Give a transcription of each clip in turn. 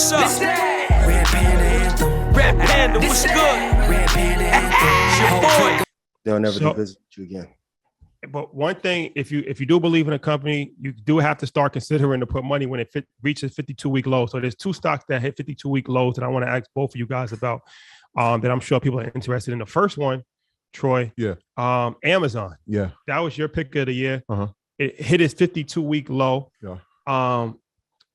what's up? Red Panda Anthem. Red Panda, what's good? Red Panda Anthem. It's your boy. They'll never do business with you again. But one thing, if you do believe in a company, you do have to start considering to put money when it reaches 52-week low. So there's two stocks that hit 52-week lows that I want to ask both of you guys about that I'm sure people are interested in. The first one, Troy, Amazon. Yeah. That was your pick of the year. Uh-huh. It hit its 52-week low. Yeah.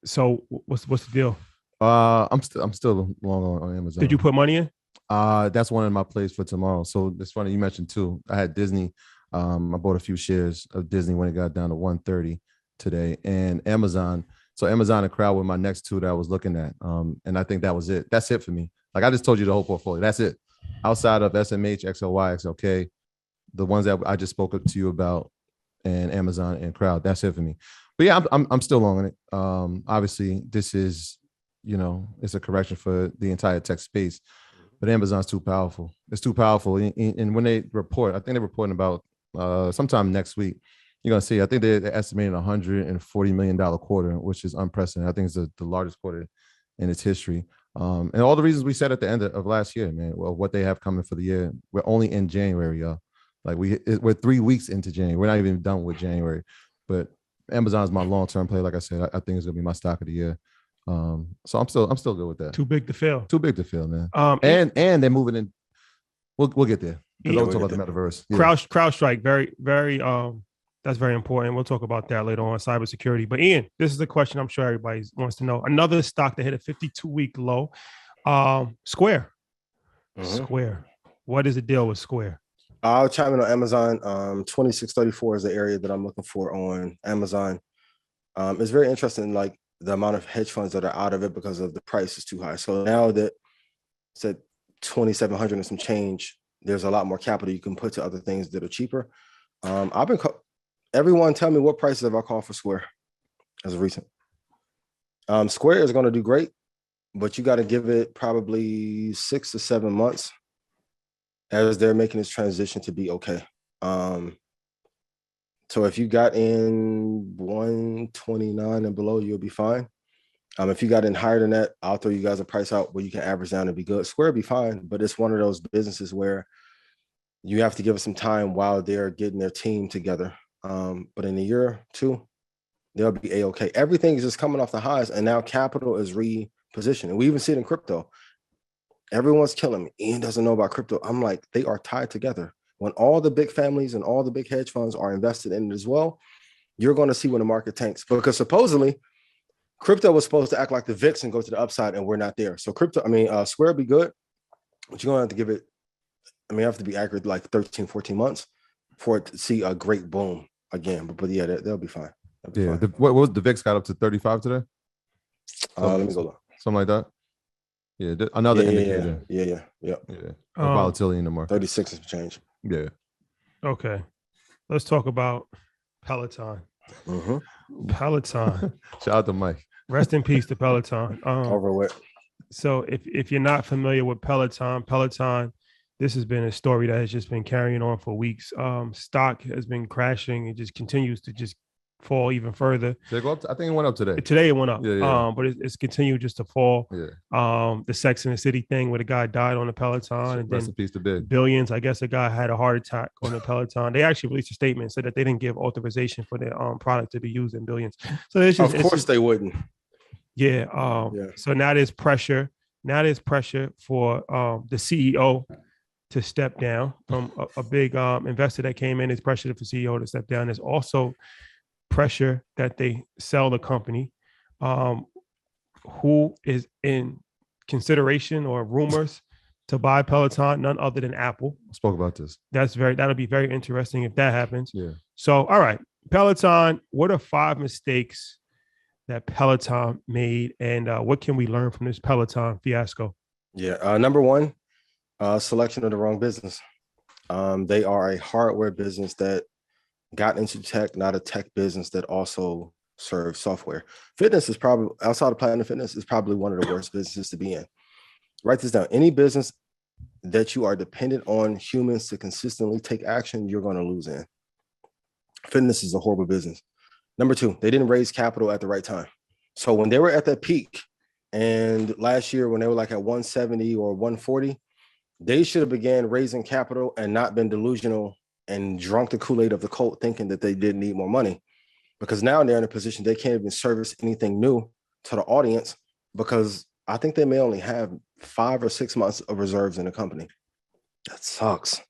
So what's the deal? I'm still long on Amazon. Did you put money in? That's one of my plays for tomorrow. So it's funny you mentioned too. I had Disney. I bought a few shares of Disney when it got down to 130 today, and Amazon. So Amazon and Crowd were my next two that I was looking at. And I think that was it. That's it for me. Like I just told you the whole portfolio. That's it. Outside of SMH, XLY, XLK, the ones that I just spoke to you about, and Amazon and Crowd. That's it for me. But yeah, I'm still long on it. Obviously, this is, it's a correction for the entire tech space. But Amazon's too powerful. It's too powerful. And when they report, I think they're reporting about sometime next week, you're going to see, I think they're estimating $140 million quarter, which is unprecedented. I think it's the largest quarter in its history. And all the reasons we said at the end of last year, man, well, what they have coming for the year. We're only in January, y'all. Like we're 3 weeks into January. We're not even done with January. But Amazon's my long-term play. Like I said, I think it's going to be my stock of the year. So I'm still good with that. Too big to fail. Too big to fail, man. And they're moving in. We'll get there. We'll talk about the metaverse. Yeah. CrowdStrike, very, very. That's very important. We'll talk about that later on. Cybersecurity. But Ian, this is a question I'm sure everybody wants to know. Another stock that hit a 52-week low. Square. Mm-hmm. Square. What is the deal with Square? I'll chime in on Amazon. 2634 is the area that I'm looking for on Amazon. It's very interesting, like the amount of hedge funds that are out of it because of the price is too high. So now that it's at 2,700 and some change, there's a lot more capital you can put to other things that are cheaper. Everyone tell me what prices have I called for Square as of recent. Square is going to do great, but you got to give it probably 6 to 7 months as they're making this transition to be okay. So if you got in 129 and below, you'll be fine. If you got in higher than that, I'll throw you guys a price out where you can average down and be good. Square will be fine, but it's one of those businesses where you have to give it some time while they're getting their team together. But in a year or two, they'll be A-okay. Everything is just coming off the highs, and now capital is repositioning. We even see it in crypto. Everyone's killing me. Ian doesn't know about crypto. I'm like, they are tied together. When all the big families and all the big hedge funds are invested in it as well, you're going to see when the market tanks. Because supposedly, crypto was supposed to act like the VIX and go to the upside, and we're not there. So Square be good, but you're going to have to give it, you have to be accurate, like 13, 14 months for it to see a great boom again. But yeah, they'll be fine. Fine. What was the VIX got up to 35 today? Let me go look. Something like that. Yeah, another indicator. Yeah. Volatility in the market. 36 is change. Yeah. Okay. Let's talk about Pelaton. Mm-hmm. Peloton. Shout out to Mike. Rest in peace to Peloton. Over with. So if you're not familiar with Peloton, this has been a story that has just been carrying on for weeks. Stock has been crashing. It just continues to just fall even further. Did it go up? I think it went up today. Today it went up. Yeah. But it's continued just to fall. Yeah. The Sex and the City thing where the guy died on the Peloton. And rest in peace to Big. Billions. I guess a guy had a heart attack on the Peloton. They actually released a statement and said that they didn't give authorization for their product to be used in billions. So it's just, of course they wouldn't. Yeah. So now there's pressure. For the CEO to step down from a big investor that came in. There's pressure for CEO to step down. There's also pressure that they sell the company. Who is in consideration or rumors to buy Peloton? None other than Apple. I spoke about this. That'll be very interesting if that happens. Yeah. So, all right, Peloton. What are 5 mistakes that Peloton made, and what can we learn from this Peloton fiasco? Yeah. Number one, selection of the wrong business. They are a hardware business that got into tech, not a tech business that also serves software. Fitness is probably, outside of Platinum Fitness, is probably one of the worst businesses to be in. Write this down. Any business that you are dependent on humans to consistently take action, you're going to lose in. Fitness is a horrible business. Number two, they didn't raise capital at the right time. So when they were at that peak And last year, when they were like at 170 or 140, they should have began raising capital and not been delusional and drunk the Kool-Aid of the cult, thinking that they didn't need more money. Because now they're in a position they can't even service anything new to the audience, because I think they may only have 5 or 6 months of reserves in the company. That sucks.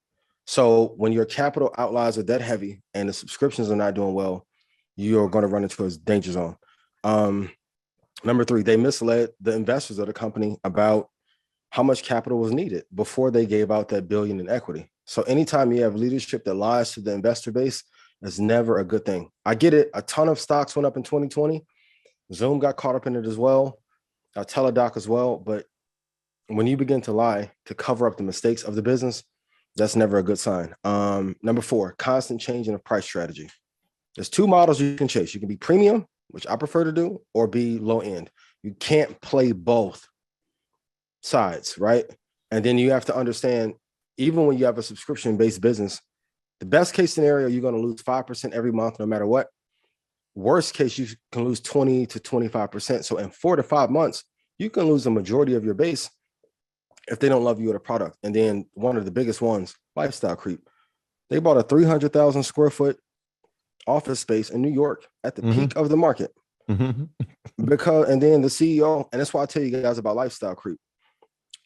So when your capital outliers are debt heavy and the subscriptions are not doing well, you're going to run into a danger zone. Number 3, they misled the investors of the company about how much capital was needed before they gave out that $1 billion in equity. So anytime you have leadership that lies to the investor base, that's never a good thing. I get it. A ton of stocks went up in 2020. Zoom got caught up in it as well. Teladoc as well. But when you begin to lie to cover up the mistakes of the business, that's never a good sign. Number 4, constant change in a price strategy. There's 2 models you can chase. You can be premium, which I prefer to do, or be low end. You can't play both sides, right? And then you have to understand, even when you have a subscription-based business, the best case scenario, you're going to lose 5% every month, no matter what. Worst case, you can lose 20 to 25%. So in 4 to 5 months, you can lose the majority of your base if they don't love you or the product. And then one of the biggest ones, lifestyle creep. They bought a 300,000 square foot office space in New York at the peak of the market. And then the CEO, and that's why I tell you guys about lifestyle creep,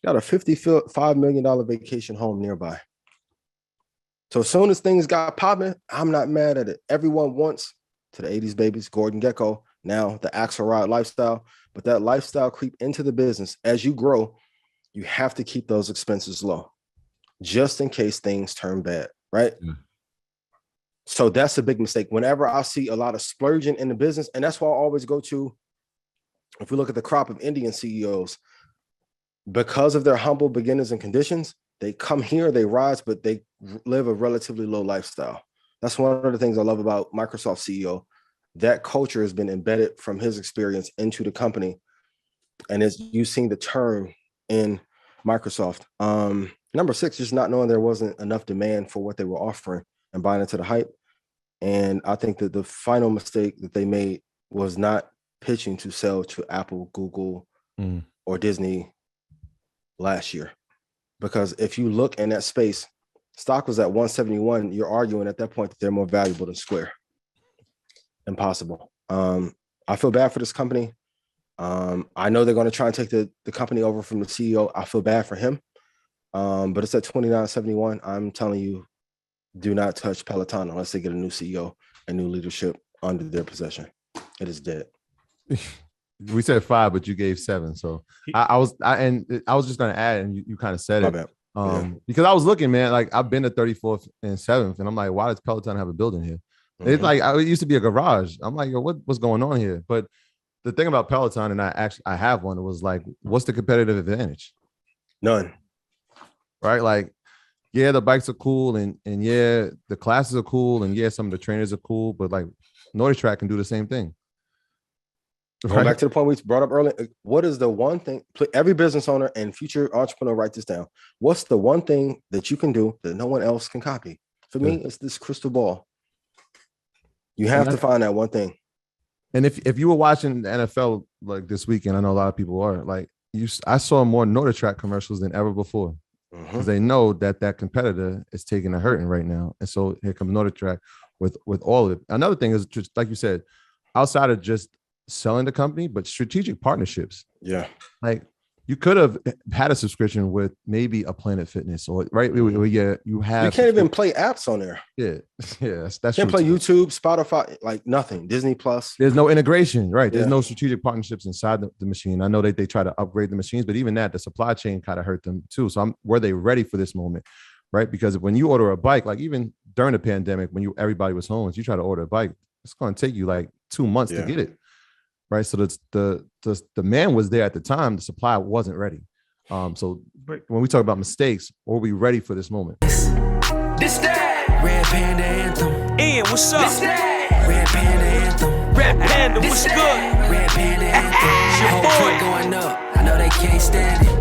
got a $55 million vacation home nearby. So as soon as things got popping, I'm not mad at it. Everyone wants, to the 80s babies, Gordon Gekko, now the Axelrod lifestyle, but that lifestyle creep into the business. As you grow, you have to keep those expenses low, just in case things turn bad, right? So that's a big mistake. Whenever I see a lot of splurging in the business, and that's why I always go to, if we look at the crop of Indian CEOs, because of their humble beginnings and conditions, they come here, they rise, but they live a relatively low lifestyle. That's one of the things I love about Microsoft CEO. That culture has been embedded from his experience into the company. And as you've seen the turn in Microsoft. Number 6, just not knowing there wasn't enough demand for what they were offering and buying into the hype. And I think that the final mistake that they made was not pitching to sell to Apple, Google, or Disney last year. Because if you look in that space, stock was at 171. You're arguing at that point that they're more valuable than Square. Impossible. I feel bad for this company. I know they're going to try and take the company over from the CEO. I feel bad for him. But it's at 29.71. I'm telling you, do not touch Pelaton unless they get a new CEO and new leadership under their possession. It is dead. We said 5, but you gave 7. So I was just going to add, and you kind of said it. Because I was looking, man, like I've been to 34th and 7th, and I'm like, why does Peloton have a building here? It's like, it used to be a garage. I'm like, yo, what's going on here? But the thing about Peloton, and I have one, it was like, what's the competitive advantage? None. Right? Like, yeah, the bikes are cool, and yeah, the classes are cool, and yeah, some of the trainers are cool, but like NordicTrack can do the same thing. Going back to the point we brought up earlier, what is the one thing, every business owner and future entrepreneur, write this down. What's the one thing that you can do that no one else can copy? For me, it's this crystal ball. You have to find that one thing. And if you were watching the NFL like this weekend, I know a lot of people are, like, I saw more NordicTrack commercials than ever before, because they know that competitor is taking a hurting right now. And so here comes NordicTrack with all of it. Another thing is, just like you said, outside of just selling the company, but strategic partnerships. Yeah. Like, you could have had a subscription with maybe a Planet Fitness, or right. You have. You can't even play apps on there. Yeah. That's you can't play YouTube, Spotify, like nothing. Disney Plus. There's no integration, right? There's no strategic partnerships inside the machine. I know they try to upgrade the machines, but even that, the supply chain kind of hurt them too. So were they ready for this moment, right? Because when you order a bike, like even during the pandemic, when everybody was home, if you try to order a bike, it's going to take you like 2 months to get it. Right. So the demand was there at the time. The supply wasn't ready. So when we talk about mistakes, are we ready for this moment? This that Red Panda Anthem. Ian, what's up? This that Red Panda Anthem. Red Panda, what's good? Red Panda Anthem. Your boy going up. I know they can't stand it.